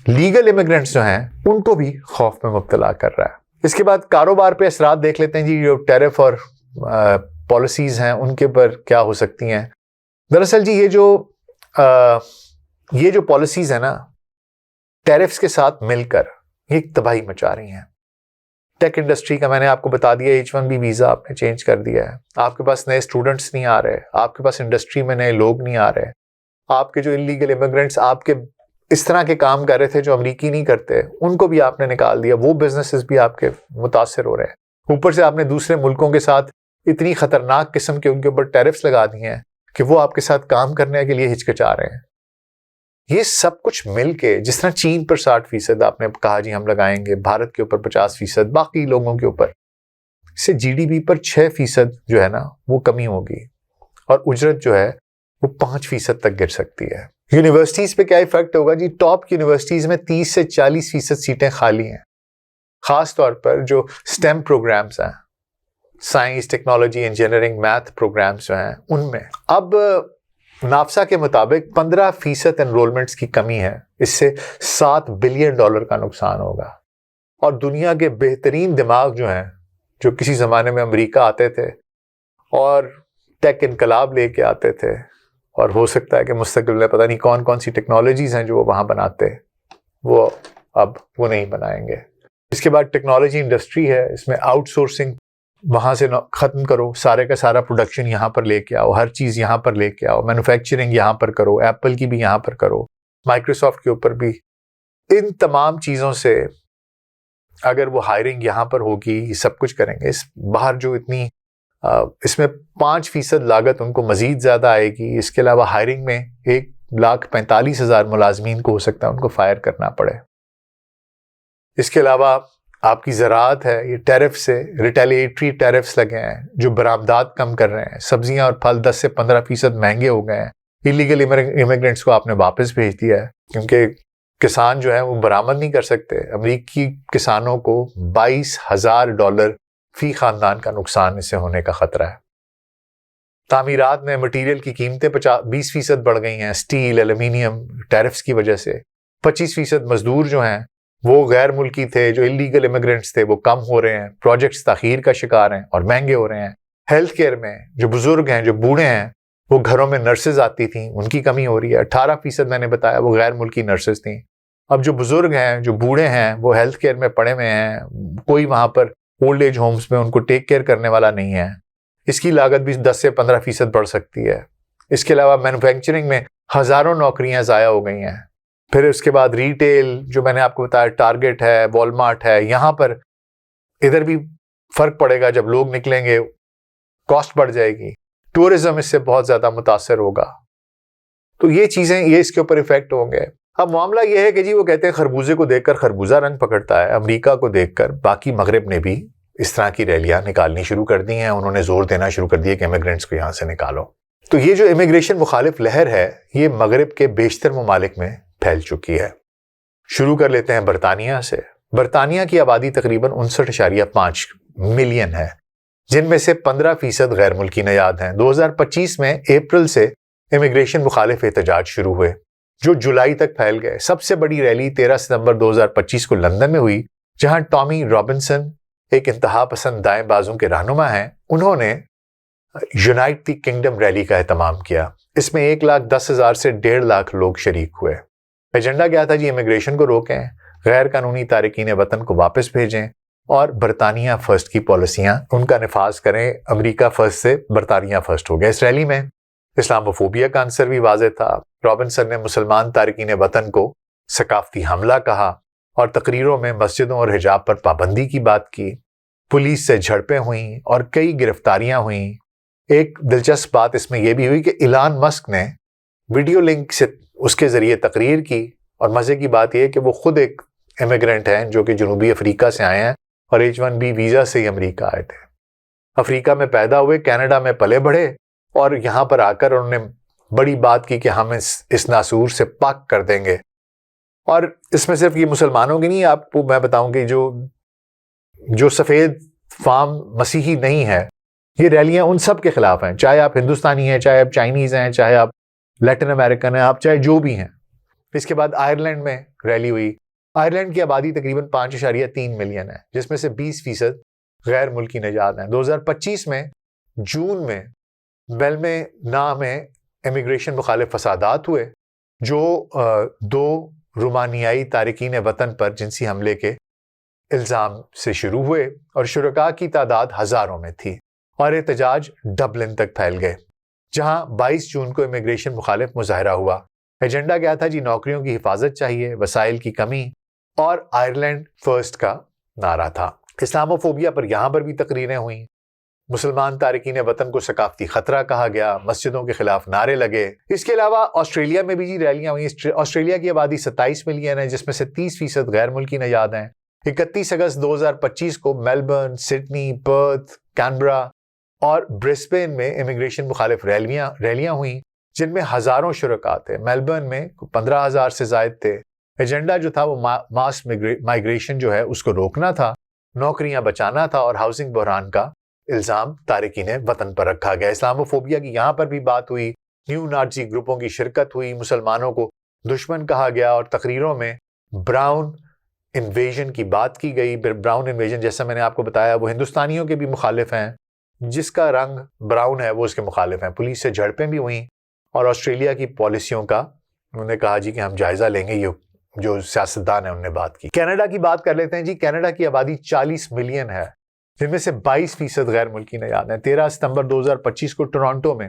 لیگل امیگرینٹس جو ہیں ان کو بھی خوف میں مبتلا کر رہا ہے۔ اس کے بعد کاروبار پہ اثرات دیکھ لیتے ہیں جی، جو ٹیرف اور پالیسیز ہیں ان کے پر کیا ہو سکتی ہیں۔ دراصل جی یہ جو پالیسیز ہیں نا ٹیرفز کے ساتھ مل کر یہ تباہی مچا رہی ہیں۔ ٹیک انڈسٹری کا میں نے آپ کو بتا دیا، H1B ویزا آپ نے چینج کر دیا ہے، آپ کے پاس نئے اسٹوڈنٹس نہیں آ رہے، آپ کے پاس انڈسٹری میں نئے لوگ نہیں آ رہے، آپ کے جو انلیگل امیگرینٹس آپ کے اس طرح کے کام کر رہے تھے جو امریکی نہیں کرتے ان کو بھی آپ نے نکال دیا، وہ بزنسز بھی آپ کے متاثر ہو رہے ہیں۔ اوپر سے آپ نے دوسرے ملکوں کے ساتھ اتنی خطرناک قسم کے ان کے اوپر ٹیرفز لگا دیے ہیں کہ وہ آپ کے ساتھ کام کرنے کے لیے ہچکچا رہے ہیں۔ یہ سب کچھ مل کے، جس طرح چین پر 60% آپ نے کہا جی ہم لگائیں گے، بھارت کے اوپر 50%، باقی لوگوں کے اوپر، اس سے جی ڈی پی پر 6% جو ہے نا وہ کمی ہوگی، اور اجرت جو ہے وہ 5% تک گر سکتی ہے۔ یونیورسٹیز پہ کیا ایفیکٹ ہوگا جی؟ ٹاپ یونیورسٹیز میں 30 سے 40% سیٹیں خالی ہیں، خاص طور پر جو STEM پروگرامز ہیں، science, technology, engineering, math programs جو ہیں ان میں اب نافسا کے مطابق 15% انرولمنٹس کی کمی ہے، اس سے $7 بلین کا نقصان ہوگا۔ اور دنیا کے بہترین دماغ جو ہیں، جو کسی زمانے میں امریکہ آتے تھے اور ٹیک انقلاب لے کے آتے تھے، اور ہو سکتا ہے کہ مستقبل میں پتہ نہیں کون کون سی ٹیکنالوجیز ہیں جو وہ وہاں بناتے، وہ اب وہ نہیں بنائیں گے۔ اس کے بعد ٹیکنالوجی انڈسٹری ہے، اس میں آؤٹ سورسنگ وہاں سے ختم کرو، سارے کا سارا پروڈکشن یہاں پر لے کے آؤ، ہر چیز یہاں پر لے کے آؤ، مینوفیکچرنگ یہاں پر کرو، ایپل کی بھی یہاں پر کرو، مائکروسافٹ کے اوپر بھی۔ ان تمام چیزوں سے اگر وہ ہائرنگ یہاں پر ہوگی، سب کچھ کریں گے، اس باہر جو اتنی اس میں 5% لاگت ان کو مزید زیادہ آئے گی۔ اس کے علاوہ ہائرنگ میں 1,45,000 ملازمین کو ہو سکتا ہے ان کو فائر کرنا پڑے۔ اس کے علاوہ آپ کی زراعت ہے، یہ ٹیرف سے ریٹیلیٹری ٹیرفز لگے ہیں جو برآمدات کم کر رہے ہیں، سبزیاں اور پھل 10 سے 15% مہنگے ہو گئے ہیں۔ ایلیگل امیگرینٹس کو آپ نے واپس بھیج دیا ہے، کیونکہ کسان جو ہیں وہ برآمد نہیں کر سکتے۔ امریکی کسانوں کو $22,000 فی خاندان کا نقصان اس سے ہونے کا خطرہ ہے۔ تعمیرات میں مٹیریل کی قیمتیں 20% بڑھ گئی ہیں، سٹیل، ایلومینیم ٹیرفز کی وجہ سے۔ 25% مزدور جو ہیں وہ غیر ملکی تھے، جو انلیگل امیگرینٹس تھے، وہ کم ہو رہے ہیں، پروجیکٹس تاخیر کا شکار ہیں اور مہنگے ہو رہے ہیں۔ ہیلتھ کیئر میں جو بزرگ ہیں، جو بوڑھے ہیں، وہ گھروں میں نرسز آتی تھیں، ان کی کمی ہو رہی ہے۔ 18% میں نے بتایا وہ غیر ملکی نرسز تھیں۔ اب جو بزرگ ہیں، جو بوڑھے ہیں، وہ ہیلتھ کیئر میں پڑے ہوئے ہیں، کوئی وہاں پر اولڈ ایج ہومز میں ان کو ٹیک کیئر کرنے والا نہیں ہے۔ اس کی لاگت بھی 10 سے 15% بڑھ سکتی ہے۔ اس کے علاوہ مینوفیکچرنگ میں ہزاروں نوکریاں ضائع ہو گئی ہیں۔ پھر اس کے بعد ریٹیل جو میں نے آپ کو بتایا، ٹارگٹ ہے، والمارٹ ہے، یہاں پر ادھر بھی فرق پڑے گا، جب لوگ نکلیں گے کاسٹ بڑھ جائے گی۔ ٹورزم اس سے بہت زیادہ متاثر ہوگا۔ تو یہ چیزیں، یہ اس کے اوپر ایفیکٹ ہوں گے۔ اب معاملہ یہ ہے کہ جی وہ کہتے ہیں خربوزے کو دیکھ کر خربوزہ رنگ پکڑتا ہے۔ امریکہ کو دیکھ کر باقی مغرب نے بھی اس طرح کی ریلیاں نکالنی شروع کر دی ہیں، انہوں نے زور دینا شروع کر دیا کہ امیگرینٹس کو یہاں سے نکالو۔ تو یہ جو امیگریشن مخالف لہر ہے، یہ مغرب کے بیشتر ممالک میں پھیل چکی ہے۔ شروع کر لیتے ہیں برطانیہ سے۔ برطانیہ کی آبادی تقریباً 59.5 ملین ہے، جن میں سے 15% غیر ملکی نژاد ہیں۔ 2025 میں اپریل سے امیگریشن مخالف احتجاج شروع ہوئے جو جولائی تک پھیل گئے۔ سب سے بڑی ریلی 13 ستمبر 2025 کو لندن میں ہوئی، جہاں ٹامی رابنسن ایک انتہا پسند دائیں بازوں کے رہنما ہیں، انہوں نے یونائٹ دی کنگڈم ریلی کا اہتمام کیا۔ اس میں 1,10,000 سے 1.5 لاکھ لوگ شریک ہوئے۔ ایجنڈا کیا تھا جی؟ امیگریشن کو روکیں، غیر قانونی تارکین وطن کو واپس بھیجیں اور برطانیہ فرسٹ کی پالیسیاں ان کا نفاذ کریں۔ امریکہ فرسٹ سے برطانیہ فرسٹ ہو گیا۔ اس ریلی میں اسلاموفوبیا کا عنصر بھی واضح تھا۔ رابنسن نے مسلمان تارکین وطن کو ثقافتی حملہ کہا اور تقریروں میں مسجدوں اور حجاب پر پابندی کی بات کی۔ پولیس سے جھڑپیں ہوئیں اور کئی گرفتاریاں ہوئیں۔ ایک دلچسپ بات اس میں یہ بھی ہوئی کہ ایلان مسک نے ویڈیو لنک سے اس کے ذریعے تقریر کی، اور مزے کی بات یہ ہے کہ وہ خود ایک امیگرینٹ ہیں جو کہ جنوبی افریقہ سے آئے ہیں اور H1B ویزا سے ہی امریکہ آئے تھے۔ افریقہ میں پیدا ہوئے، کینیڈا میں پلے بڑھے، اور یہاں پر آ کر انہوں نے بڑی بات کی کہ ہم اس ناسور سے پاک کر دیں گے۔ اور اس میں صرف یہ مسلمانوں کی نہیں، آپ کو میں بتاؤں کہ جو سفید فام مسیحی نہیں ہے، یہ ریلیاں ان سب کے خلاف ہیں، چاہے آپ ہندوستانی ہیں، چاہے آپ چائنیز ہیں، چاہے آپ لیٹن امریکن ہیں، آپ چاہے جو بھی ہیں۔ اس کے بعد آئرلینڈ میں ریلی ہوئی۔ آئرلینڈ کی آبادی تقریباً 5.3 ملین ہے، جس میں سے 20% غیر ملکی نژاد ہیں۔ 2025 میں جون میں بیلمے میں امیگریشن مخالف فسادات ہوئے جو 2 رومانیائی تارکین وطن پر جنسی حملے کے الزام سے شروع ہوئے، اور شرکاء کی تعداد ہزاروں میں تھی، اور احتجاج ڈبلن تک پھیل گئے، جہاں 22 جون کو امیگریشن مخالف مظاہرہ ہوا۔ ایجنڈا کیا تھا جی؟ نوکریوں کی حفاظت چاہیے، وسائل کی کمی، اور آئرلینڈ فرسٹ کا نعرہ تھا۔ اسلاموفوبیا پر یہاں پر بھی تقریریں ہوئیں۔ مسلمان تارکین وطن کو ثقافتی خطرہ کہا گیا، مسجدوں کے خلاف نعرے لگے۔ اس کے علاوہ آسٹریلیا میں بھی جی ریلیاں ہوئیں۔ آسٹریلیا کی آبادی 27 ملین ہے، جس میں سے 30% غیر ملکی نژاد ہیں۔ 31 اگست 2025 کو میلبرن، سڈنی، پرتھ، کینبرا اور برسبین میں امیگریشن مخالف ریلیاں ہوئیں، جن میں ہزاروں شرکاء تھے۔ میلبرن میں 15,000 سے زائد تھے۔ ایجنڈا جو تھا وہ ماس مائیگریشن جو ہے اس کو روکنا تھا، نوکریاں بچانا تھا، اور ہاؤسنگ بحران کا الزام تارکین وطن پر رکھا گیا۔ اسلاموفوبیا کی یہاں پر بھی بات ہوئی، نیو نازی گروپوں کی شرکت ہوئی، مسلمانوں کو دشمن کہا گیا، اور تقریروں میں براؤن انویژن کی بات کی گئی۔ براؤن انویژن جیسا میں نے آپ کو بتایا وہ ہندوستانیوں کے بھی مخالف ہیں، جس کا رنگ براؤن ہے وہ اس کے مخالف ہیں۔ پولیس سے جھڑپیں بھی ہوئیں، اور آسٹریلیا کی پالیسیوں کا انہوں نے کہا جی کہ ہم جائزہ لیں گے، یہ جو سیاستدان ہیں انہوں نے بات کی۔ کینیڈا کی بات کر لیتے ہیں جی۔ کینیڈا کی آبادی 40 ملین ہے، جن میں سے 22% غیر ملکی نژاد ہیں۔ 13 ستمبر 2025 کو ٹورانٹو میں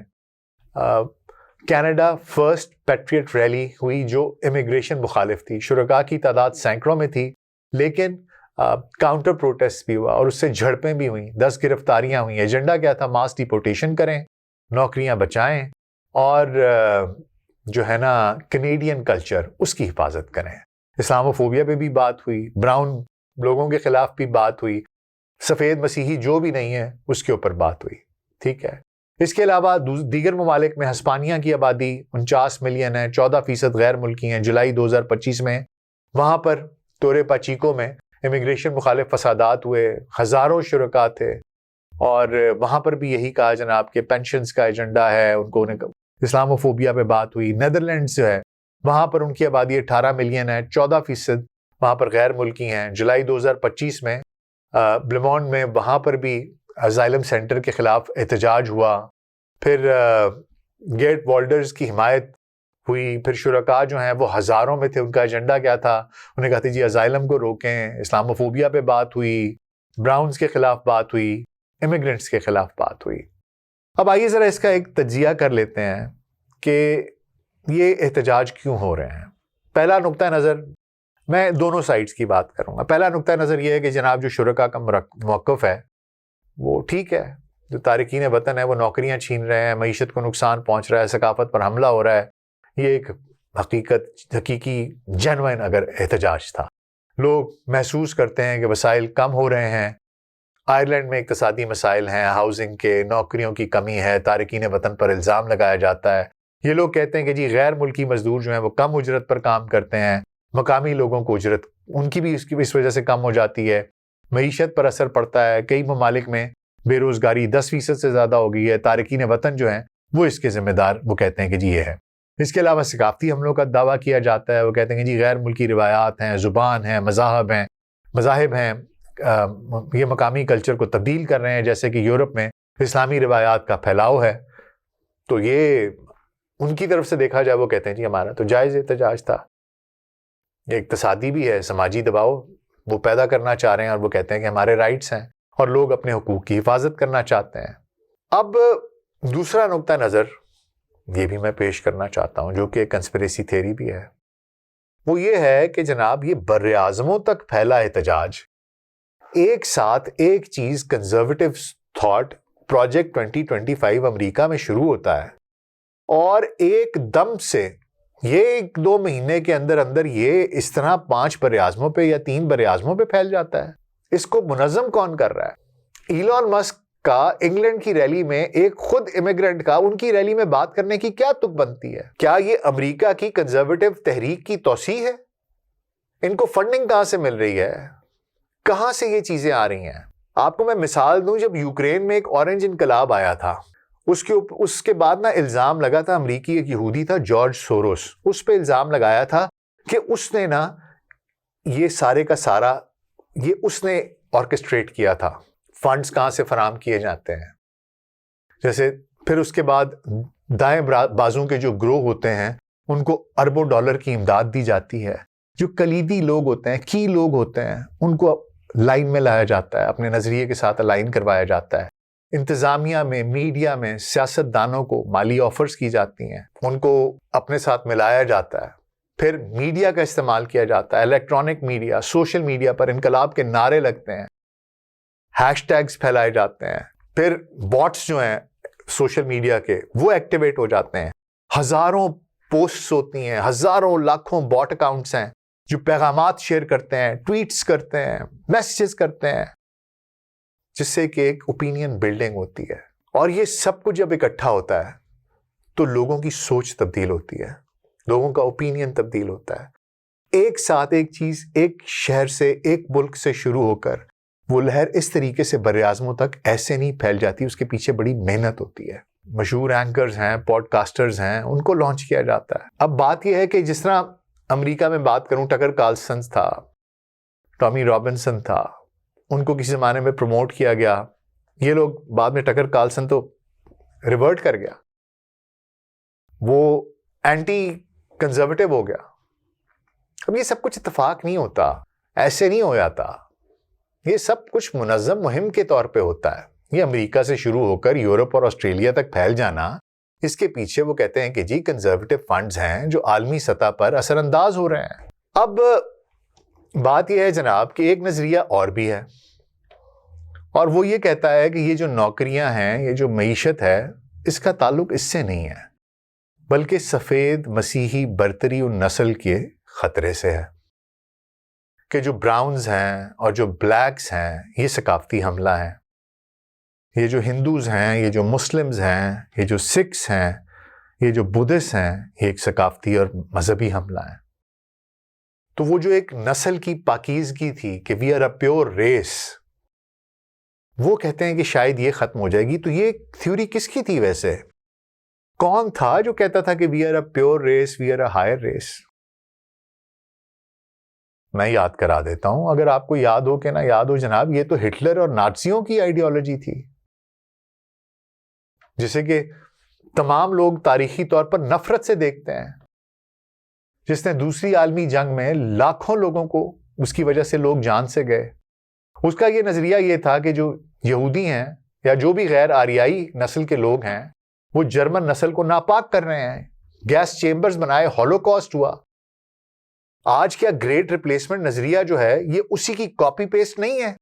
کینیڈا فرسٹ پیٹریٹ ریلی ہوئی جو امیگریشن مخالف تھی۔ شرکاء کی تعداد سینکڑوں میں تھی، لیکن کاؤنٹر پروٹیسٹ بھی ہوا اور اس سے جھڑپیں بھی ہوئیں، 10 گرفتاریاں ہوئیں۔ ایجنڈا کیا تھا؟ ماس ڈیپورٹیشن کریں، نوکریاں بچائیں، اور جو ہے نا کینیڈین کلچر اس کی حفاظت کریں۔ اسلاموفوبیا پہ بھی بات ہوئی، براؤن لوگوں کے خلاف بھی بات ہوئی، سفید مسیحی جو بھی نہیں ہے اس کے اوپر بات ہوئی، ٹھیک ہے۔ اس کے علاوہ دیگر ممالک میں ہسپانیہ کی آبادی 49 ملین ہے، 14% غیر ملکی ہیں۔ جولائی 2025 میں وہاں پر تورے پاچیکو میں امیگریشن مخالف فسادات ہوئے، ہزاروں شرکاء تھے، اور وہاں پر بھی یہی کہا جناب کہ پینشنز کا ایجنڈا ہے ان کو۔ اسلاموفوبیا پہ بات ہوئی۔ نیدرلینڈز جو ہے وہاں پر ان کی آبادی 18 ملین ہے، 14% وہاں پر غیر ملکی ہیں۔ جولائی 2025 میں بلیمونڈ میں وہاں پر بھی ازائلم سینٹر کے خلاف احتجاج ہوا۔ پھر گیٹ والڈرز کی حمایت ہوئی۔ پھر شرکاء جو ہیں وہ ہزاروں میں تھے، ان کا ایجنڈا کیا تھا؟ انہیں کہا تھا جی ازائلم کو روکیں۔ اسلاموفوبیا پہ بات ہوئی، براؤنز کے خلاف بات ہوئی، امیگرنٹس کے خلاف بات ہوئی۔ اب آئیے ذرا اس کا ایک تجزیہ کر لیتے ہیں کہ یہ احتجاج کیوں ہو رہے ہیں۔ پہلا نقطہ نظر، میں دونوں سائڈز کی بات کروں گا۔ پہلا نقطہ نظر یہ ہے کہ جناب جو شرکاء کا موقف ہے وہ ٹھیک ہے، جو تارکین وطن ہے وہ نوکریاں چھین رہے ہیں، معیشت کو نقصان پہنچ رہا ہے، ثقافت پر حملہ ہو رہا ہے، یہ ایک حقیقی جینوئن اگر احتجاج تھا۔ لوگ محسوس کرتے ہیں کہ وسائل کم ہو رہے ہیں، آئرلینڈ میں اقتصادی مسائل ہیں، ہاؤسنگ کے، نوکریوں کی کمی ہے، تارکین وطن پر الزام لگایا جاتا ہے۔ یہ لوگ کہتے ہیں کہ جی غیر ملکی مزدور جو ہیں وہ کم اجرت پر کام کرتے ہیں، مقامی لوگوں کو اجرت ان کی بھی اس وجہ سے کم ہو جاتی ہے، معیشت پر اثر پڑتا ہے، کئی ممالک میں بے روزگاری 10% سے زیادہ ہو گئی ہے، تارکین وطن جو ہیں وہ اس کے ذمہ دار وہ کہتے ہیں کہ جی یہ ہے۔ اس کے علاوہ ثقافتی حملوں کا دعویٰ کیا جاتا ہے، وہ کہتے ہیں کہ جی غیر ملکی روایات ہیں، زبان ہیں، مذاہب ہیں، یہ مقامی کلچر کو تبدیل کر رہے ہیں، جیسے کہ یورپ میں اسلامی روایات کا پھیلاؤ ہے۔ تو یہ ان کی طرف سے دیکھا جائے وہ کہتے ہیں جی ہمارا تو جائز احتجاج تھا، یہ اقتصادی بھی ہے، سماجی دباؤ وہ پیدا کرنا چاہ رہے ہیں، اور وہ کہتے ہیں کہ ہمارے رائٹس ہیں اور لوگ اپنے حقوق کی حفاظت کرنا چاہتے ہیں۔ اب دوسرا نقطہ نظر یہ بھی میں پیش کرنا چاہتا ہوں، جو کہ ایک کنسپریسی تھیوری بھی ہے. وہ یہ ہے کہ جناب یہ بر اعظموں تک پھیلا احتجاج ایک ساتھ ایک چیز کنزرویٹو تھاٹ پروجیکٹ 2025 امریکہ میں شروع ہوتا ہے اور ایک دم سے یہ 1-2 مہینے کے اندر اندر یہ اس طرح 5 بر اعظموں پہ یا 3 بر اعظموں پہ پھیل جاتا ہے. اس کو منظم کون کر رہا ہے؟ ایلون مسک کا انگلینڈ کی ریلی میں ایک خود امیگرینٹ کا ان کی ریلی میں بات کرنے کی کیا تک بنتی ہے؟ کیا یہ امریکہ کی کنزرویٹو تحریک کی توسیع ہے؟ ان کو فنڈنگ کہاں سے مل رہی ہے؟ کہاں سے یہ چیزیں آ رہی ہیں؟ آپ کو میں مثال دوں، جب یوکرین میں ایک اورنج انقلاب آیا تھا، اس کے بعد نا الزام لگا تھا، امریکی ایک یہودی تھا جارج سوروس، اس پہ الزام لگایا تھا کہ اس نے نا یہ سارے کا سارا یہ اس نے آرکسٹریٹ کیا تھا، فنڈز کہاں سے فراہم کیے جاتے ہیں. جیسے پھر اس کے بعد دائیں بازوں کے جو گروہ ہوتے ہیں ان کو اربوں ڈالر کی امداد دی جاتی ہے. جو کلیدی لوگ ہوتے ہیں، کی لوگ ہوتے ہیں، ان کو لائن میں لایا جاتا ہے، اپنے نظریے کے ساتھ الائن کروایا جاتا ہے. انتظامیہ میں، میڈیا میں سیاست دانوں کو مالی آفرز کی جاتی ہیں، ان کو اپنے ساتھ ملایا جاتا ہے. پھر میڈیا کا استعمال کیا جاتا ہے، الیکٹرانک میڈیا، سوشل میڈیا پر انقلاب کے نعرے لگتے ہیں، ہیش ٹیگز پھیلائے جاتے ہیں. پھر باٹس جو ہیں سوشل میڈیا کے وہ ایکٹیویٹ ہو جاتے ہیں. ہزاروں پوسٹس ہوتی ہیں، ہزاروں لاکھوں باٹ اکاؤنٹس ہیں جو پیغامات شیئر کرتے ہیں، ٹویٹس کرتے ہیں، میسیجز کرتے ہیں، جس سے کہ ایک اوپینین بلڈنگ ہوتی ہے. اور یہ سب کچھ جب اکٹھا ہوتا ہے تو لوگوں کی سوچ تبدیل ہوتی ہے، لوگوں کا اوپینین تبدیل ہوتا ہے. ایک ساتھ ایک چیز ایک شہر سے، ایک ملک سے شروع ہو کر وہ لہر اس طریقے سے بر اعظموں تک ایسے نہیں پھیل جاتی، اس کے پیچھے بڑی محنت ہوتی ہے. مشہور اینکرز ہیں، پوڈ کاسٹرز ہیں، ان کو لانچ کیا جاتا ہے. اب بات یہ ہے کہ جس طرح امریکہ میں بات کروں، ٹکر کارلسن تھا، ٹامی رابنسن تھا، ان کو کسی زمانے میں پروموٹ کیا گیا. یہ لوگ بعد میں ٹکر کارلسن تو ریورٹ کر گیا، وہ اینٹی کنزرویٹو ہو گیا. اب یہ سب کچھ اتفاق نہیں ہوتا، ایسے نہیں ہو جاتا. یہ سب کچھ منظم مہم کے طور پہ ہوتا ہے. یہ امریکہ سے شروع ہو کر یورپ اور آسٹریلیا تک پھیل جانا، اس کے پیچھے وہ کہتے ہیں کہ جی کنزرویٹو فنڈز ہیں جو عالمی سطح پر اثر انداز ہو رہے ہیں. اب بات یہ ہے جناب کہ ایک نظریہ اور بھی ہے، اور وہ یہ کہتا ہے کہ یہ جو نوکریاں ہیں، یہ جو معیشت ہے، اس کا تعلق اس سے نہیں ہے، بلکہ سفید مسیحی برتری و نسل کے خطرے سے ہے. کہ جو براؤنز ہیں اور جو بلیکس ہیں یہ ثقافتی حملہ ہیں، یہ جو ہندوز ہیں، یہ جو مسلمز ہیں، یہ جو سکھس ہیں، یہ جو بدھسٹ ہیں، یہ ایک ثقافتی اور مذہبی حملہ ہے. تو وہ جو ایک نسل کی پاکیزگی تھی کہ we are a pure race, وہ کہتے ہیں کہ شاید یہ ختم ہو جائے گی. تو یہ تھیوری کس کی تھی ویسے؟ کون تھا جو کہتا تھا کہ we are a pure race, we are a higher race? میں یاد کرا دیتا ہوں، اگر آپ کو یاد ہو کہ نہ یاد ہو جناب، یہ تو ہٹلر اور نازیوں کی آئیڈیالوجی تھی، جسے کہ تمام لوگ تاریخی طور پر نفرت سے دیکھتے ہیں، جس نے دوسری عالمی جنگ میں لاکھوں لوگوں کو اس کی وجہ سے لوگ جان سے گئے. اس کا یہ نظریہ یہ تھا کہ جو یہودی ہیں یا جو بھی غیر آریائی نسل کے لوگ ہیں وہ جرمن نسل کو ناپاک کر رہے ہیں، گیس چیمبرز بنائے، ہولوکاسٹ ہوا. آج کیا گریٹ ریپلیسمنٹ نظریہ جو ہے یہ اسی کی کاپی پیسٹ نہیں ہے،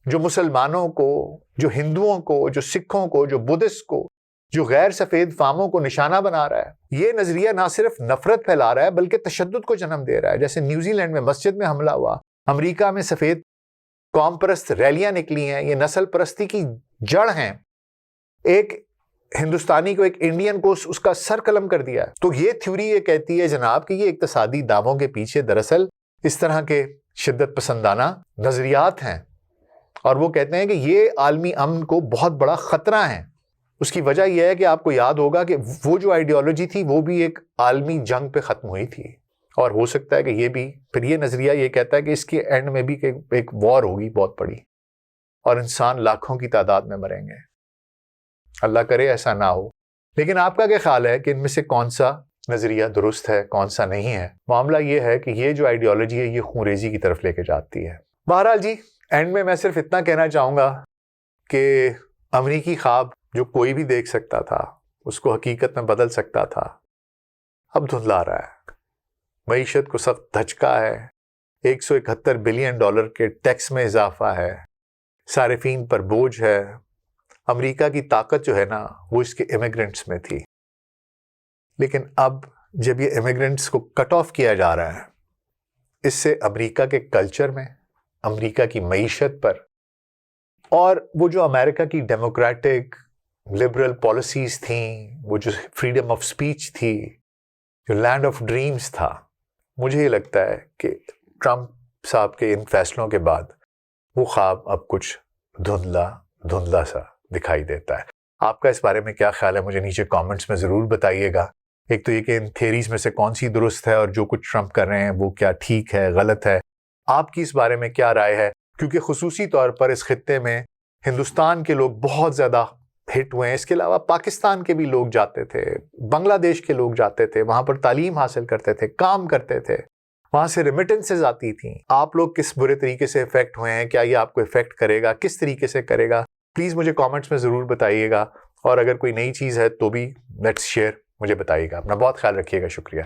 جو مسلمانوں کو، جو ہندوؤں کو، جو سکھوں کو، جو بدھسٹ کو، جو غیر سفید فاموں کو نشانہ بنا رہا ہے. یہ نظریہ نہ صرف نفرت پھیلا رہا ہے بلکہ تشدد کو جنم دے رہا ہے. جیسے نیوزی لینڈ میں مسجد میں حملہ ہوا، امریکہ میں سفید قوم پرست ریلیاں نکلی ہیں، یہ نسل پرستی کی جڑ ہیں. ایک ہندوستانی کو، ایک انڈین کو اس کا سر قلم کر دیا ہے. تو یہ تھیوری یہ کہتی ہے جناب کہ یہ اقتصادی دعووں کے پیچھے دراصل اس طرح کے شدت پسندانہ نظریات ہیں، اور وہ کہتے ہیں کہ یہ عالمی امن کو بہت بڑا خطرہ ہے. اس کی وجہ یہ ہے کہ آپ کو یاد ہوگا کہ وہ جو آئیڈیالوجی تھی وہ بھی ایک عالمی جنگ پہ ختم ہوئی تھی، اور ہو سکتا ہے کہ یہ بھی پھر یہ نظریہ یہ کہتا ہے کہ اس کے اینڈ میں بھی کہ ایک وار ہوگی بہت بڑی، اور انسان لاکھوں کی تعداد میں مریں گے. اللہ کرے ایسا نہ ہو. لیکن آپ کا کیا خیال ہے کہ ان میں سے کون سا نظریہ درست ہے، کون سا نہیں ہے؟ معاملہ یہ ہے کہ یہ جو آئیڈیالوجی ہے یہ خونریزی کی طرف لے کے جاتی ہے. بہرحال جی، اینڈ میں صرف اتنا کہنا چاہوں گا کہ امریکی خواب جو کوئی بھی دیکھ سکتا تھا اس کو حقیقت میں بدل سکتا تھا، اب دھندلا رہا ہے۔ معیشت کو سخت دھچکا ہے، $171 بلین کے ٹیکس میں اضافہ ہے، صارفین پر بوجھ ہے۔ امریکہ کی طاقت جو ہے نا وہ اس کے امیگرنٹس میں تھی، لیکن اب جب یہ امیگرنٹس کو کٹ آف کیا جا رہا ہے، اس سے امریکہ کے کلچر میں، امریکہ کی معیشت پر، اور وہ جو امریکہ کی ڈیموکریٹک لبرل پالیسیز تھیں، وہ جو فریڈم آف سپیچ تھی، جو لینڈ آف ڈریمز تھا، مجھے یہ لگتا ہے کہ ٹرمپ صاحب کے ان فیصلوں کے بعد وہ خواب اب کچھ دھندلا سا دکھائی دیتا ہے۔ آپ کا اس بارے میں کیا خیال ہے؟ مجھے نیچے کامنٹس میں ضرور بتائیے گا۔ ایک تو یہ کہ ان تھیریز میں سے کون سی درست ہے، اور جو کچھ ٹرمپ کر رہے ہیں وہ کیا ٹھیک ہے، غلط ہے؟ آپ کی اس بارے میں کیا رائے ہے؟ کیونکہ خصوصی طور پر اس خطے میں ہندوستان کے لوگ بہت زیادہ ہٹ ہوئے ہیں، اس کے علاوہ پاکستان کے بھی لوگ جاتے تھے، بنگلہ دیش کے لوگ جاتے تھے، وہاں پر تعلیم حاصل کرتے تھے، کام کرتے تھے، وہاں سے ریمیٹنسز آتی تھیں۔ آپ لوگ کس برے طریقے سے افیکٹ ہوئے ہیں؟ کیا یہ آپ کو افیکٹ کرے گا؟ کس طریقے سے کرے گا؟ پلیز مجھے کامنٹس میں ضرور بتائیے گا، اور اگر کوئی نئی چیز ہے تو بھی لیٹس شیئر، مجھے بتائیے گا۔ اپنا بہت خیال رکھیے گا، شکریہ۔